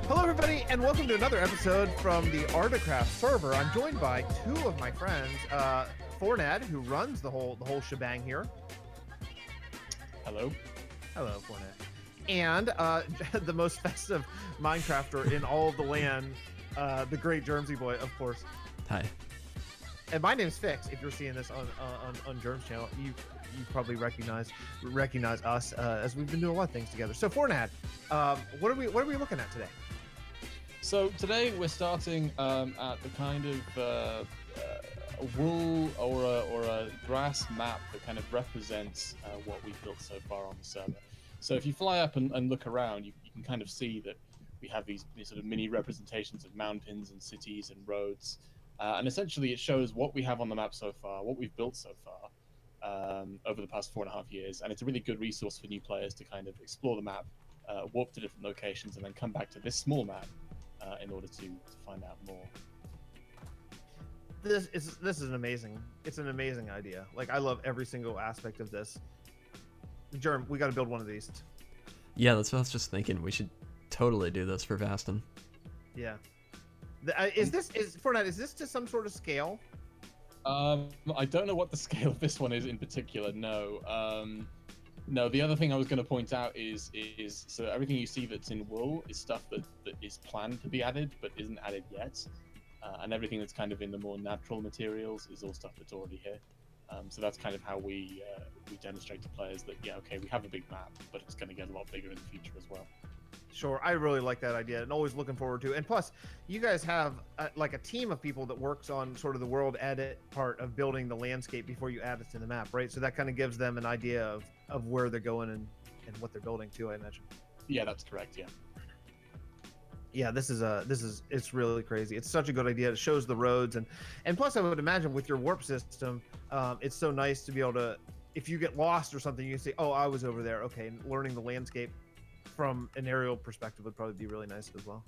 Hello, everybody, and welcome to another episode from the ArdaCraft server. I'm joined by two of my friends, Fornad, who runs the whole shebang here. Hello. Hello, Fornad. And the most festive Minecrafter in all of the land, the great JermsyBoy, of course. Hi. And my name's Fix. If you're seeing this on Jerm's channel, you probably recognize us as we've been doing a lot of things together. So Fornad, what are we looking at today? So today we're starting at the kind of a wool or a grass map that kind of represents what we've built so far on the server. So if you fly up and look around, you can kind of see that we have these sort of mini representations of mountains and cities and roads. And essentially it shows what we have on the map so far, what we've built so far over the past 4.5 years. And it's a really good resource for new players to kind of explore the map, warp to different locations, and then come back to this small map in order to find out more. This is an amazing idea. Like, I love every single aspect of this. Jerm, we got to build one of these. Yeah, that's what I was just thinking. We should totally do this for Vaston. Yeah. Is Fortnite? Is this to some sort of scale? I don't know what the scale of this one is in particular. No. No. The other thing I was going to point out is so everything you see that's in wool is stuff that is planned to be added but isn't added yet, and everything that's kind of in the more natural materials is all stuff that's already here. So that's kind of how we demonstrate to players that we have a big map, but it's going to get a lot bigger in the future as well. Sure, I really like that idea and always looking forward to it. And plus, you guys have like a team of people that works on sort of the world edit part of building the landscape before you add it to the map, right? So that kind of gives them an idea of where they're going and what they're building too, I imagine. Yeah, that's correct, yeah. Yeah, it's really crazy. It's such a good idea. It shows the roads and plus I would imagine with your warp system, it's so nice to be able to, if you get lost or something, you can say, oh, I was over there. Okay, and learning the landscape from an aerial perspective would probably be really nice as well.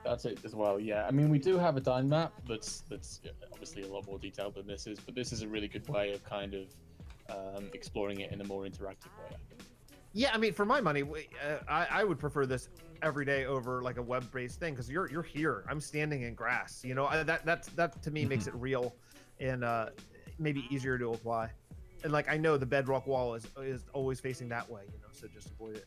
That's it as well, yeah. I mean, we do have a Dyn map that's obviously a lot more detailed than this is, but this is a really good way of kind of exploring it in a more interactive way, I think. Yeah, I mean, for my money, I would prefer this every day over like a web-based thing, because you're here. I'm standing in grass. You know, that to me makes it real and maybe easier to apply. And like, I know the bedrock wall is always facing that way, you know, so just avoid it.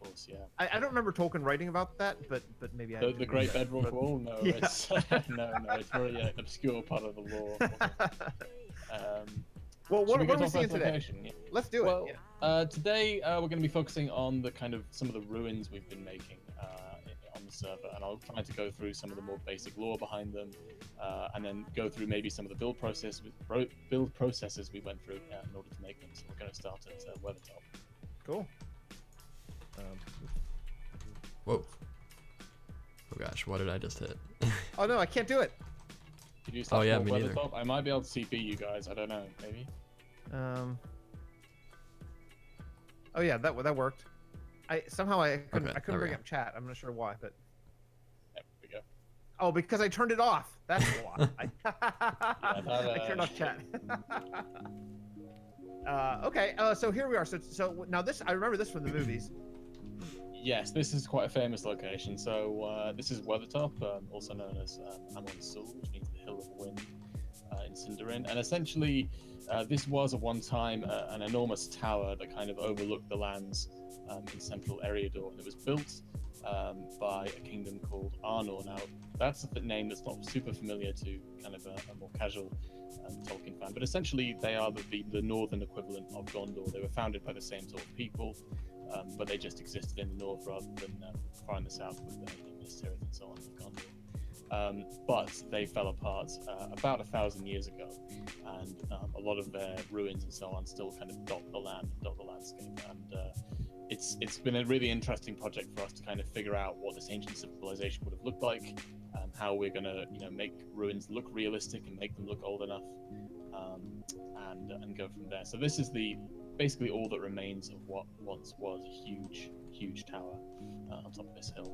Course, yeah. I don't remember Tolkien writing about that, but maybe the Great Bedrock Wall. No, yeah. It's no, it's very an obscure part of the lore. Well, what are we seeing today? Yeah. Let's do it. Well, yeah. Today we're going to be focusing on the kind of some of the ruins we've been making on the server, and I'll try to go through some of the more basic lore behind them, and then go through maybe some of the build processes we went through in order to make them. So we're going to start at Weathertop. Cool. Whoa. Oh gosh, what did I just hit? Oh no, I can't do it. Did you oh yeah, me neither. I might be able to CP you guys. I don't know. Maybe. Oh yeah, that worked. I couldn't bring up chat. I'm not sure why, but. There we go. Oh, because I turned it off. That's why. I turned off chat. Okay. So here we are. So now this, I remember this from the movies. Yes, this is quite a famous location. So this is Weathertop, also known as Amon Sul, which means the Hill of Wind in Sindarin. And essentially, this was at one time an enormous tower that kind of overlooked the lands in central Eriador. And it was built by a kingdom called Arnor. Now, that's a name that's not super familiar to kind of a more casual Tolkien fan. But essentially, they are the northern equivalent of Gondor. They were founded by the same sort of people. But they just existed in the north rather than far in the south with Minas Tirith and so on with Gondor. But they fell apart about 1,000 years ago, and a lot of their ruins and so on still kind of dot the landscape. And it's been a really interesting project for us to kind of figure out what this ancient civilization would have looked like, how we're going to make ruins look realistic and make them look old enough, and go from there. So this is basically all that remains of what once was a huge tower on top of this hill.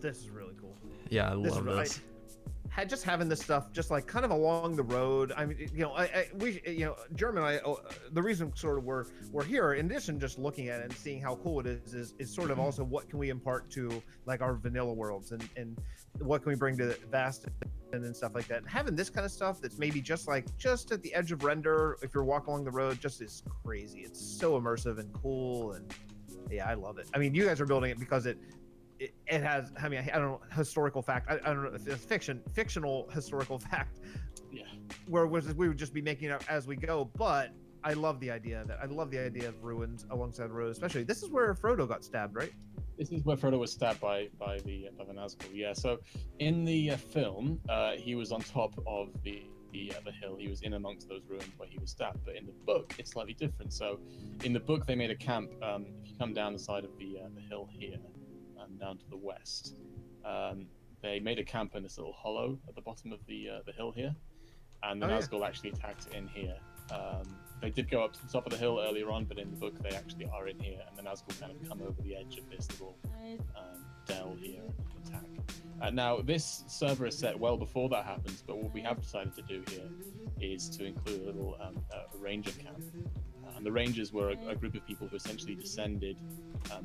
This is really cool. Yeah, I love this. just having this stuff just like kind of along the road. I mean, Jerm and I, the reason sort of we're here, in addition to just looking at it and seeing how cool it is sort of also what can we impart to like our vanilla worlds and what can we bring to vast and stuff like that. And having this kind of stuff that's maybe just at the edge of render, if you're walking along the road, just is crazy. It's so immersive and cool, and yeah, I love it. I mean, you guys are building it because it has, I mean, I don't know, historical fact. I don't know if it's fictional historical fact. Yeah. Where we would just be making it up as we go. But I love the idea of ruins alongside the road. Especially, this is where Frodo got stabbed, right? This is where Frodo was stabbed by the Nazgul. Yeah. So in the film, he was on top of the hill. He was in amongst those ruins where he was stabbed. But in the book, it's slightly different. So in the book, they made a camp. If you come down the side of the hill here, down to the west, they made a camp in this little hollow at the bottom of the hill here, and the Nazgul actually attacked in here. They did go up to the top of the hill earlier on, but in the book they actually are in here, and the Nazgul kind of come over the edge of this little dell here and attack. Now this server is set well before that happens, but what we have decided to do here is to include a little a ranger camp. And the Rangers were a group of people who essentially descended.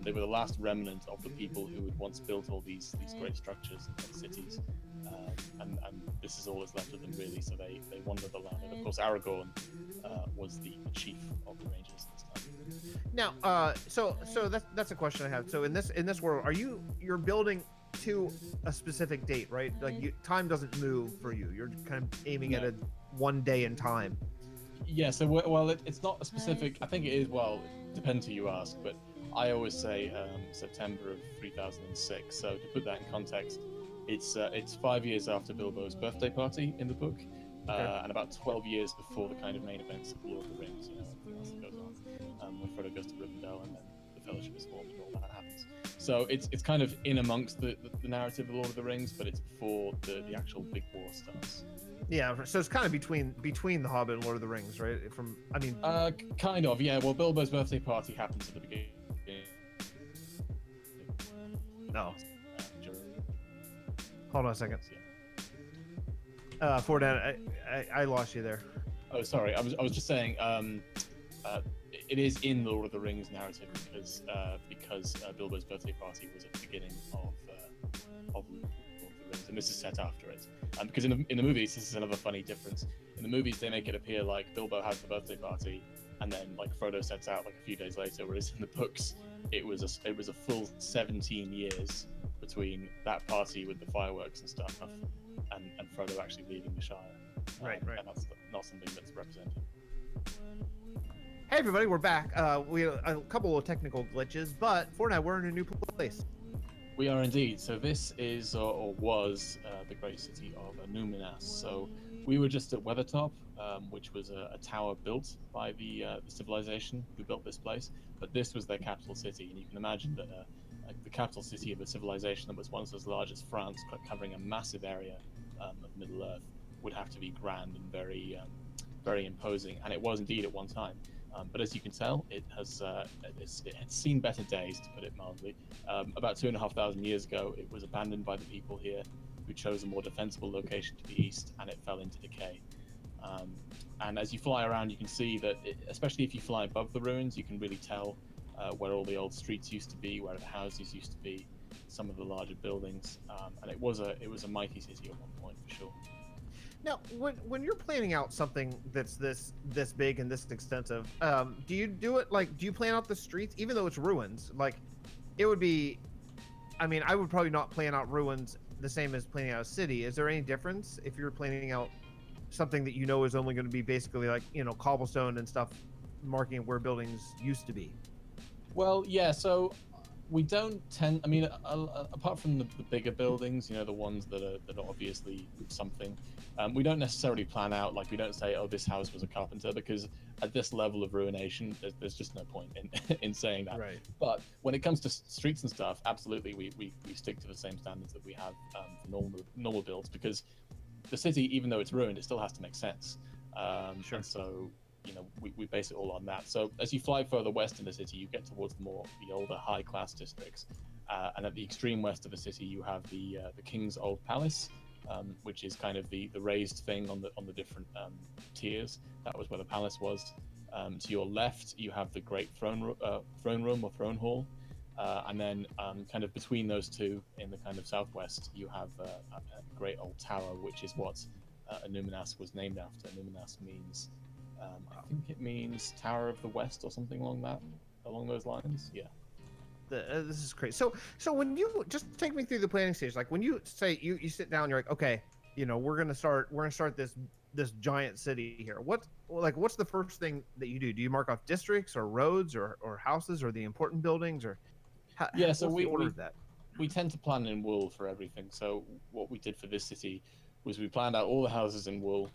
They were the last remnant of the people who had once built all these great structures and cities. And this is all that's left of them, really. So they wander the land. And of course, Aragorn was the chief of the Rangers this time. Now, so that's a question I have. So in this world, you're building to a specific date, right? Like time doesn't move for you. You're kind of aiming at a one day in time. Yeah, so well, it's not a specific. I think it is. Well, it depends who you ask, but I always say September of 3006. So to put that in context, it's 5 years after Bilbo's birthday party in the book, and about 12 years before the kind of main events of Lord of the Rings. You know, everything else that goes on, when Frodo goes to Rivendell and then the Fellowship is formed and all that happens. So it's kind of in amongst the narrative of Lord of the Rings, but it's before the actual big war starts. Yeah, so it's kind of between The Hobbit and Lord of the Rings, right? Kind of, yeah. Well, Bilbo's birthday party happens at the beginning. No. Hold on a second. Fornad, I lost you there. Oh, sorry. I was just saying. It is in the Lord of the Rings narrative because Bilbo's birthday party was at the beginning of Lord of the Rings, and this is set after it. Because in the movies, this is another funny difference. In the movies, they make it appear like Bilbo has the birthday party, and then like Frodo sets out like a few days later. Whereas in the books, it was a full 17 years between that party with the fireworks and stuff, and Frodo actually leaving the Shire. Right. And that's not something that's represented. Hey everybody, we're back. We had a couple of technical glitches, but Fortnite, we're in a new place. We are indeed. So this is or was the great city of Numinas. So we were just at Weathertop, which was a tower built by the civilization who built this place. But this was their capital city, and you can imagine that the capital city of a civilization that was once as large as France, covering a massive area of Middle Earth, would have to be grand and very, very imposing. And it was indeed at one time. But as you can tell, it had seen better days, to put it mildly. About 2,500 years ago, it was abandoned by the people here, who chose a more defensible location to the east, and it fell into decay. And as you fly around, you can see that, especially if you fly above the ruins, you can really tell where all the old streets used to be, where the houses used to be, some of the larger buildings, and it was a mighty city at one point, for sure. Now, when you're planning out something that's this big and this extensive, do you do it do you plan out the streets, even though it's ruins? Like, it would be, I mean, I would probably not plan out ruins the same as planning out a city. Is there any difference if you're planning out something that you know is only going to be basically cobblestone and stuff, marking where buildings used to be? Well, yeah. So we don't tend. I mean, apart from the bigger buildings, the ones that are obviously something, we don't necessarily plan out. Like, we don't say, "Oh, this house was a carpenter," because at this level of ruination, there's just no point in saying that. Right. But when it comes to streets and stuff, absolutely, we stick to the same standards that we have for normal builds, because the city, even though it's ruined, it still has to make sense. Sure. And so, we base it all on that. So as you fly further west in the city, you get towards the older high-class districts, and at the extreme west of the city, you have the king's old palace, which is kind of the raised thing on the different tiers. That was where the palace was. To your left, you have the great throne room or throne hall, and then kind of between those two, in the kind of southwest, you have a great old tower, which is what Numinas was named after. Numinas means, I think it means Tower of the West or something along those lines. Yeah. This is great. So when you just take me through the planning stage, like when you say you sit down, you're like, okay, we're gonna start this giant city here. What's the first thing that you do? Do you mark off districts or roads or houses or the important buildings or yeah? So we order that. We tend to plan in wool for everything. So what we did for this city was we planned out all the houses in wool.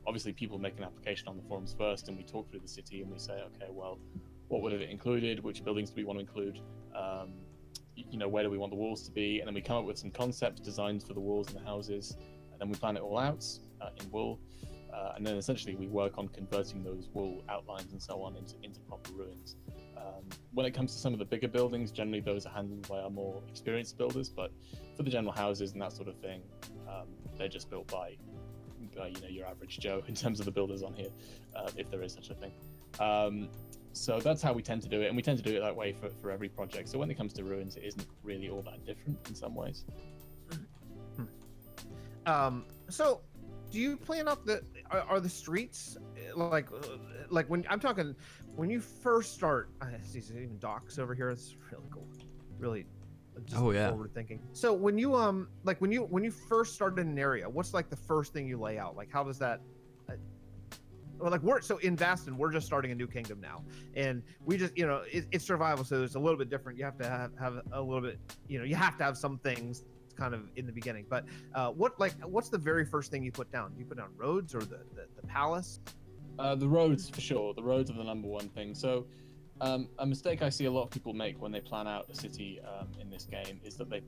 Obviously, people make an application on the forums first, and we talk through the city and we say, okay, well, what would have it included? Which buildings do we want to include? Where do we want the walls to be? And then we come up with some concept designs for the walls and the houses, and then we plan it all out in wool. And then essentially we work on converting those wool outlines and so on into proper ruins. When it comes to some of the bigger buildings, generally those are handled by our more experienced builders, but for the general houses and that sort of thing, they're just built by your average Joe in terms of the builders on here, if there is such a thing. So that's how we tend to do it, and we tend to do it that way for every project. So when it comes to ruins, it isn't really all that different in some ways. So do you plan out are the streets like when I'm talking when you first start? I see even docks over here. It's really cool, really. Just forward thinking. So when you when you first start in an area, what's like the first thing you lay out? Like how does that? So in Baston, we're just starting a new kingdom now, and we just it's survival, so it's a little bit different. You have to have a little bit, you have to have some things kind of in the beginning. But what's the very first thing you put down? You put down roads or the palace? The roads for sure. The roads are the number one thing. So a mistake I see a lot of people make when they plan out a city in this game is that they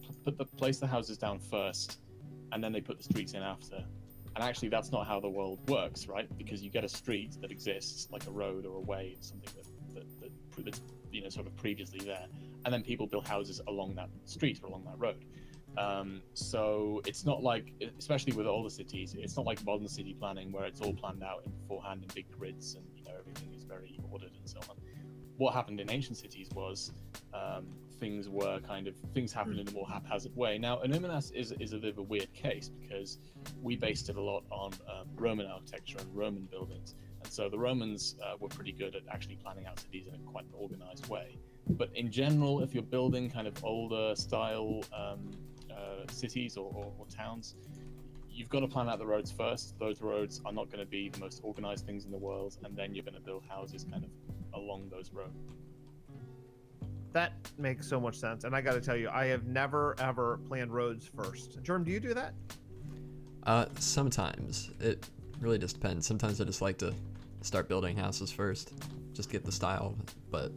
place the houses down first, and then they put the streets in after. And actually, that's not how the world works, right? Because you get a street that exists, like a road or a way, something that's sort of previously there, and then people build houses along that street or along that road. So it's not like, especially with older cities, it's not like modern city planning where it's all planned out in beforehand in big grids and everything is very ordered and so on. What happened in ancient cities was things happened in a more haphazard way. Now, Numinas is a bit of a weird case because we based it a lot on Roman architecture and Roman buildings, and so the Romans were pretty good at actually planning out cities in quite an organized way. But in general, if you're building kind of older style cities or towns, you've got to plan out the roads first. Those roads are not going to be the most organized things in the world, and then you're going to build houses kind of along those roads. That makes so much sense, and I got to tell you, I have never ever planned roads first. Jerm, do you do that? Sometimes. It really just depends. Sometimes I just like to start building houses first, just get the style. But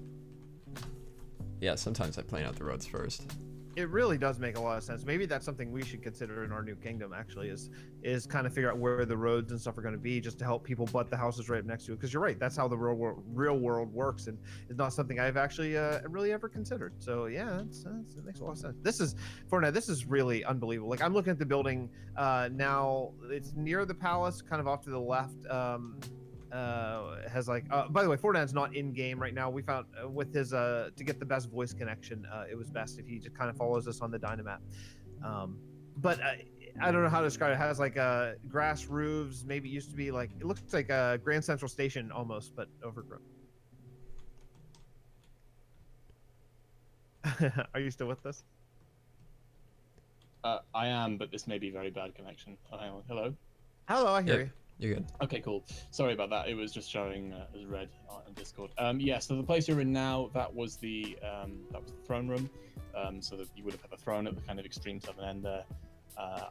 yeah, sometimes I plan out the roads first. It really does make a lot of sense. Maybe that's something we should consider in our new kingdom, actually, is kind of figure out where the roads and stuff are going to be, just to help people butt the houses right up next to it. Because you're right, that's how the real world works, and it's not something I've actually really ever considered. So yeah, it makes a lot of sense. This is really unbelievable. Like I'm looking at the building now. It's near the palace, kind of off to the left. Has by the way, Fornad's not in game right now. We found with his to get the best voice connection, it was best if he just kind of follows us on the Dynamap. But I don't know how to describe it. It has like grass roofs. Maybe it used to be like, it looks like a Grand Central Station almost, but overgrown. Are you still with us? I am, but this may be very bad connection. Oh, hang on. Hello. Hello, I hear you. You're good. Okay, cool. Sorry about that. It was just showing as red on Discord. Yeah, so the place you're in now, that was the throne room. So that you would have had a throne at the kind of extreme southern end there.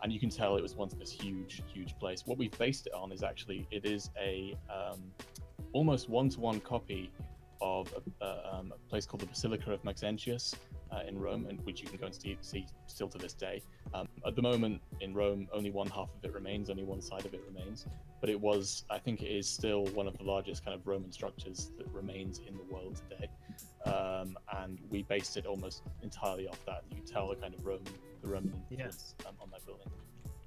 And you can tell it was once this huge place. What we've based it on is actually, it is a almost one-to-one copy of a place called the Basilica of Maxentius in Rome, and which you can go and see still to this day. At the moment in Rome, only one half of it remains, only one side of it remains. But I think it is still one of the largest kind of Roman structures that remains in the world today. And we based it almost entirely off that. You can tell the kind of Roman influence on that building.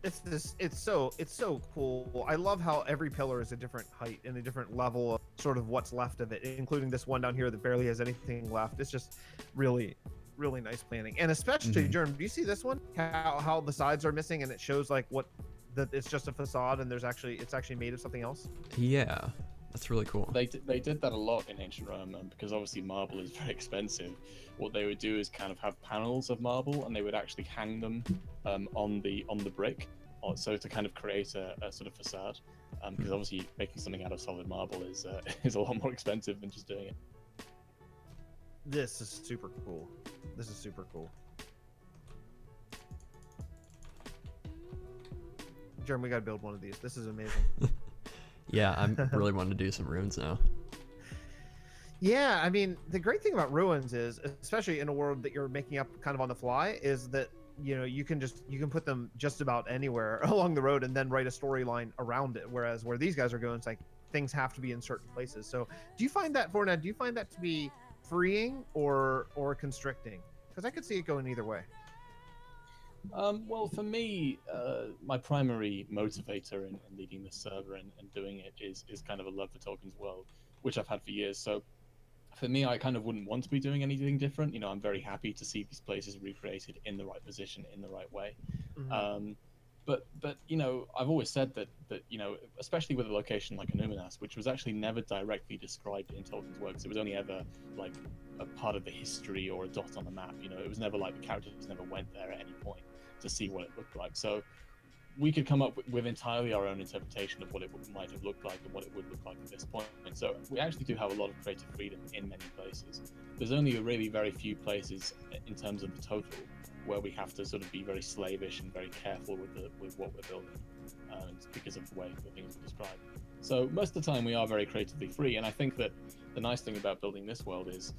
it's so cool. I love how every pillar is a different height and a different level of sort of what's left of it, including this one down here that barely has anything left. It's just really nice planning. And especially Jerm, do you see this one? How the sides are missing and it shows like what that it's just a facade and it's actually made of something else. Yeah, that's really cool. They did that a lot in ancient Rome, because obviously marble is very expensive. What they would do is kind of have panels of marble, and they would actually hang them on the brick, so to kind of create a sort of facade. Because obviously making something out of solid marble is a lot more expensive than just doing it. This is super cool. This is super cool. Jerm, we gotta build one of these. This is amazing. Yeah, I'm really wanting to do some ruins now. Yeah, I mean, the great thing about ruins is, especially in a world that you're making up kind of on the fly, is that you can put them just about anywhere along the road and then write a storyline around it. Whereas where these guys are going, it's like things have to be in certain places. So do you find that, Fornad, to be freeing or constricting? Because I could see it going either way. Well, for me, my primary motivator in leading this server and doing it is kind of a love for Tolkien's world, which I've had for years. So for me, I kind of wouldn't want to be doing anything different. I'm very happy to see these places recreated in the right position, in the right way. Mm-hmm. But I've always said that especially with a location like Anuminas, which was actually never directly described in Tolkien's works. It was only ever like a part of the history or a dot on the map. It was never like the characters never went there at any point to see what it looked like. So we could come up with entirely our own interpretation of what it might have looked like and what it would look like at this point. And so we actually do have a lot of creative freedom in many places. There's only really very few places in terms of the total where we have to sort of be very slavish and very careful with what we're building, because of the way the things are described. So most of the time we are very creatively free, and I think that the nice thing about building this world is,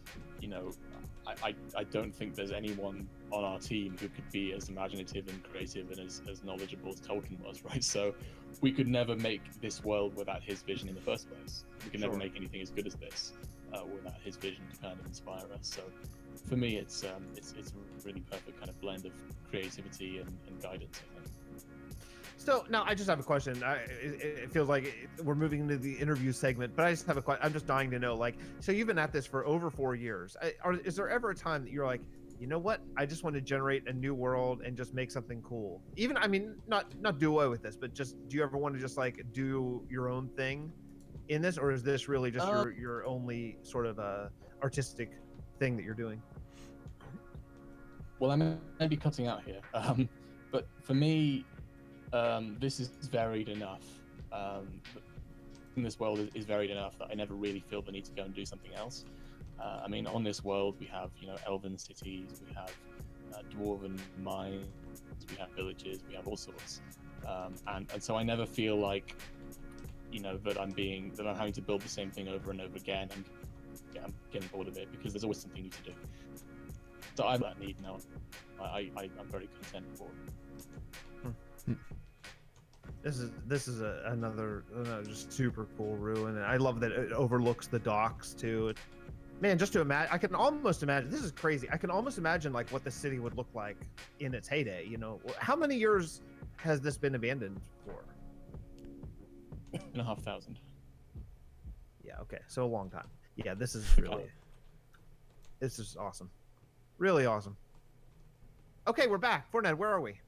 I don't think there's anyone on our team who could be as imaginative and creative and as knowledgeable as Tolkien was, right? So we could never make this world without his vision in the first place. We could never make anything as good as this without his vision to kind of inspire us. So for me, it's a really perfect kind of blend of creativity and guidance, I think. So now I just have a question. It feels like we're moving into the interview segment, but I just have a question. I'm just dying to know, like, so you've been at this for over 4 years. Is there ever a time that you're like, you know what? I just want to generate a new world and just make something cool. Even, I mean, not do away with this, but just, do you ever want to just like do your own thing in this, or is this really just your only sort of artistic thing that you're doing? Well, I may be cutting out here, but for me, this is varied enough. In this world is varied enough that I never really feel the need to go and do something else. I mean, on this world we have elven cities, we have dwarven mines, we have villages, we have all sorts, and so I never feel like that I'm having to build the same thing over and over again, and I'm getting bored of it, because there's always something new to do. So I have that need now. I'm very content for it. This is another just super cool ruin, and I love that it overlooks the docks too. Man, just to imagine, I can almost imagine. This is crazy. I can almost imagine like what the city would look like in its heyday. How many years has this been abandoned for? 5,500. Yeah. Okay. So a long time. Yeah. This is awesome. Really awesome. Okay, we're back. Fornad, where are we?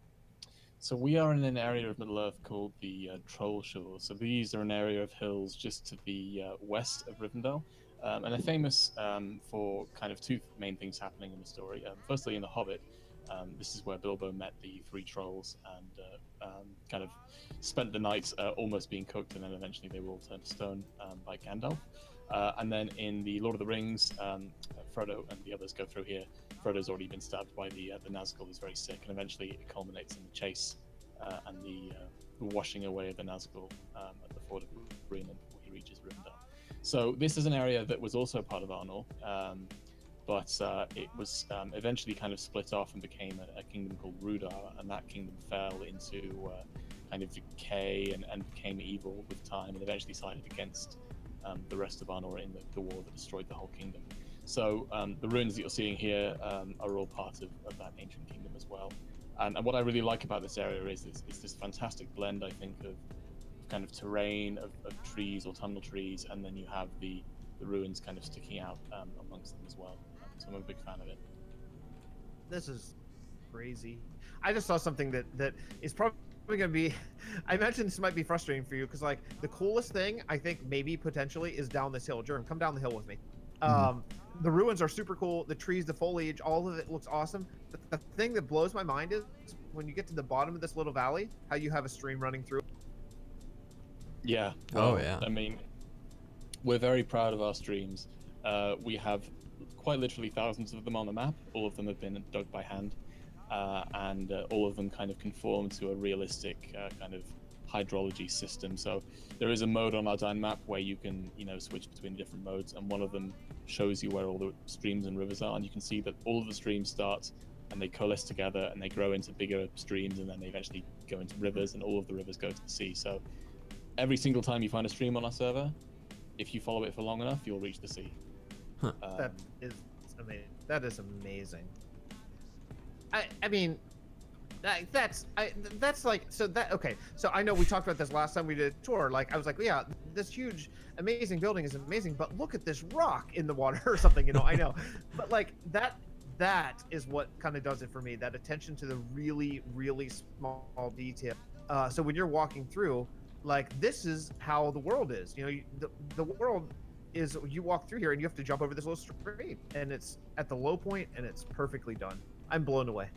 So we are in an area of Middle-earth called the Troll Shores. So these are an area of hills just to the west of Rivendell, and they're famous for kind of two main things happening in the story. Firstly, in The Hobbit, this is where Bilbo met the three trolls and kind of spent the night almost being cooked, and then eventually they were all turned to stone by Gandalf. And then in the Lord of the Rings, Frodo and the others go through here. Frodo's already been stabbed by the Nazgul, who's very sick, and eventually it culminates in the chase and the washing away of the Nazgul at the ford of Breen before he reaches Rivendell. So this is an area that was also part of Arnor, but it was eventually kind of split off and became a kingdom called Rudar, and that kingdom fell into kind of decay and became evil with time, and eventually sided against the rest of Arnor in the war that destroyed the whole kingdom. So the ruins that you're seeing here are all part of that ancient kingdom as well. And what I really like about this area is this fantastic blend, I think, of kind of terrain, of trees, autumnal trees, and then you have the ruins kind of sticking out amongst them as well. So I'm a big fan of it. This is crazy. I just saw something that is probably going to be, I imagine this might be frustrating for you, because like the coolest thing I think maybe potentially is down this hill. Jerm, come down the hill with me. The ruins are super cool. The trees, the foliage, all of it looks awesome. But the thing that blows my mind is when you get to the bottom of this little valley, how you have a stream running through. Yeah. Oh, yeah. I mean, we're very proud of our streams. We have quite literally thousands of them on the map. All of them have been dug by hand, and all of them kind of conform to a realistic kind of hydrology system. So there is a mode on our Dyne map where you can, switch between different modes, and one of them shows you where all the streams and rivers are, and you can see that all of the streams start and they coalesce together and they grow into bigger streams, and then they eventually go into rivers, and all of the rivers go to the sea. So every single time you find a stream on our server, if you follow it for long enough, you'll reach the sea. Huh. That is amazing. That is amazing. I mean, that's like, so that, okay, so I know we talked about this last time we did a tour. Like I was like, yeah, this huge amazing building is amazing, but look at this rock in the water or something, I know. But like that is what kind of does it for me, that attention to the really, really small detail. So when you're walking through, like, this is how the world is, the world is, you walk through here and you have to jump over this little stream, and it's at the low point and it's perfectly done. I'm blown away.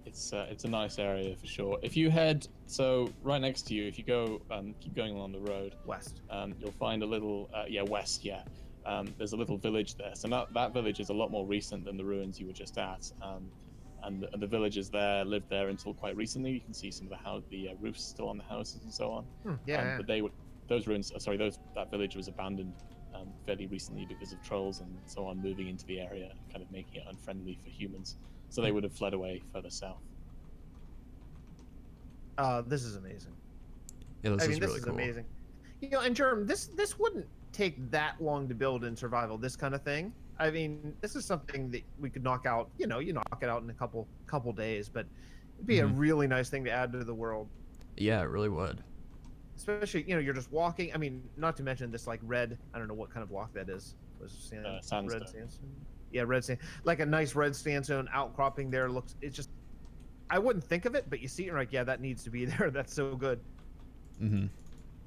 It's a nice area for sure. If you head, so right next to you, if you go keep going along the road West, you'll find a little west, there's a little village there. So that village is a lot more recent than the ruins you were just at, and the villagers there lived there until quite recently. You can see some of the roofs still on the houses and so on. But that village was abandoned fairly recently because of trolls and so on moving into the area and kind of making it unfriendly for humans. So they would have fled away further south. This is amazing. Yeah, this is this really is cool. amazing. And Jerm, this wouldn't take that long to build in survival, this kind of thing. I mean, this is something that we could knock out, you knock it out in a couple days, but it'd be a really nice thing to add to the world. Yeah, it really would. Especially, you're just walking. I mean, not to mention this like red, I don't know what kind of block that is. Sandstone. Red sandstone. Yeah, red sand. Like a nice red sandstone outcropping there. It's just, I wouldn't think of it, but you see it and you're like, yeah, that needs to be there. That's so good.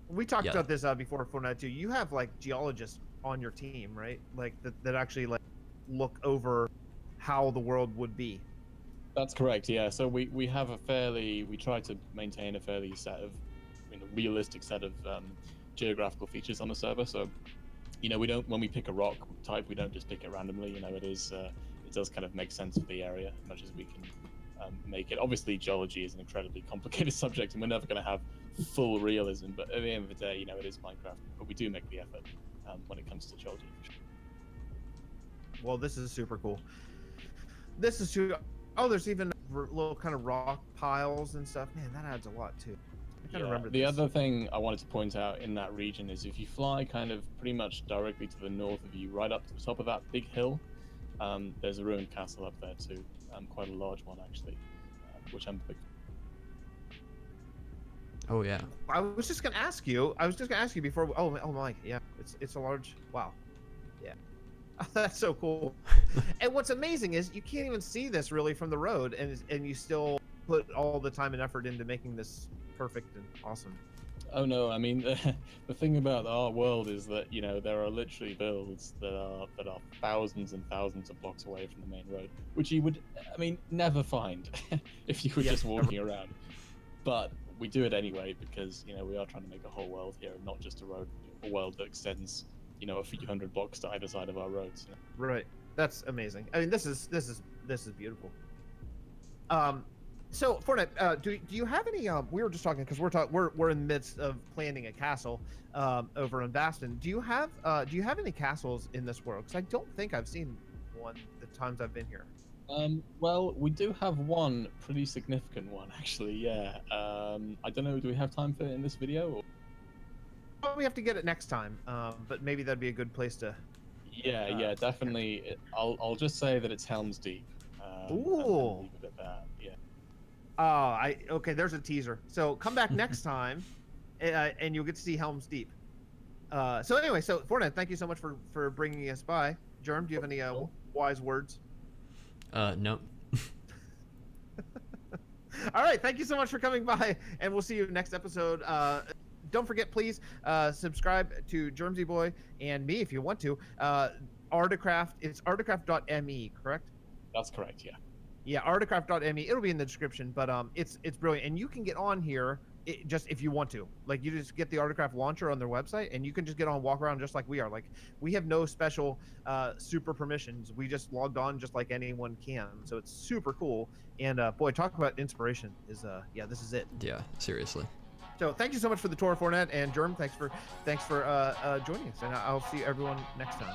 We talked about this before Fornad too. You have like geologists on your team, right? Like that actually like look over how the world would be. That's correct. Yeah. So we try to maintain a fairly realistic set of geographical features on the server. So when we pick a rock type, we don't just pick it randomly. It does kind of make sense for the area as much as we can make it. Obviously, geology is an incredibly complicated subject, and we're never going to have full realism. But at the end of the day, it is Minecraft. But we do make the effort when it comes to geology. Well, this is super cool. This is too. Oh, there's even little kind of rock piles and stuff. Man, that adds a lot too. The other thing I wanted to point out in that region is if you fly kind of pretty much directly to the north of you, right up to the top of that big hill, there's a ruined castle up there too, quite a large one actually, which I'm big. Oh yeah. I was just gonna ask you before. Oh my, yeah, it's a large. Wow, yeah, that's so cool. And what's amazing is you can't even see this really from the road, and you still put all the time and effort into making this perfect and awesome. Oh no, I mean the thing about our world is that there are literally builds that are thousands and thousands of blocks away from the main road, which you would never find if you were just walking around. But we do it anyway because we are trying to make a whole world here, and not just a world that extends a few hundred blocks to either side of our roads. Right, that's amazing. I mean, this is beautiful. So Fornad, do you have any? We were just talking because we're in the midst of planning a castle over in Baston. Do you have any castles in this world? Because I don't think I've seen one the times I've been here. Well, we do have one pretty significant one actually. Yeah. I don't know. Do we have time for it in this video? Or? Well, we have to get it next time. But maybe that'd be a good place to. Yeah, definitely. I'll just say that it's Helm's Deep. Ooh. Leave it at that. Yeah. Okay, there's a teaser. So come back next time, and you'll get to see Helm's Deep. So anyway, so Fornad, thank you so much for bringing us by. Jerm, do you have any wise words? Nope. All right, thank you so much for coming by, and we'll see you next episode. Don't forget, please subscribe to JermsyBoy and me if you want to. ArdaCraft, it's ArdaCraft.me, correct? That's correct. Yeah. Yeah, ArdaCraft.me. It'll be in the description, but it's brilliant, and you can get on here just if you want to. Like, you just get the ArdaCraft launcher on their website, and you can just get on, walk around just like we are. Like, we have no special super permissions. We just logged on just like anyone can. So it's super cool. And boy, talk about inspiration. Yeah, this is it. Yeah, seriously. So thank you so much for the tour, Fornad, and Jerm. Thanks for joining us, and I'll see everyone next time.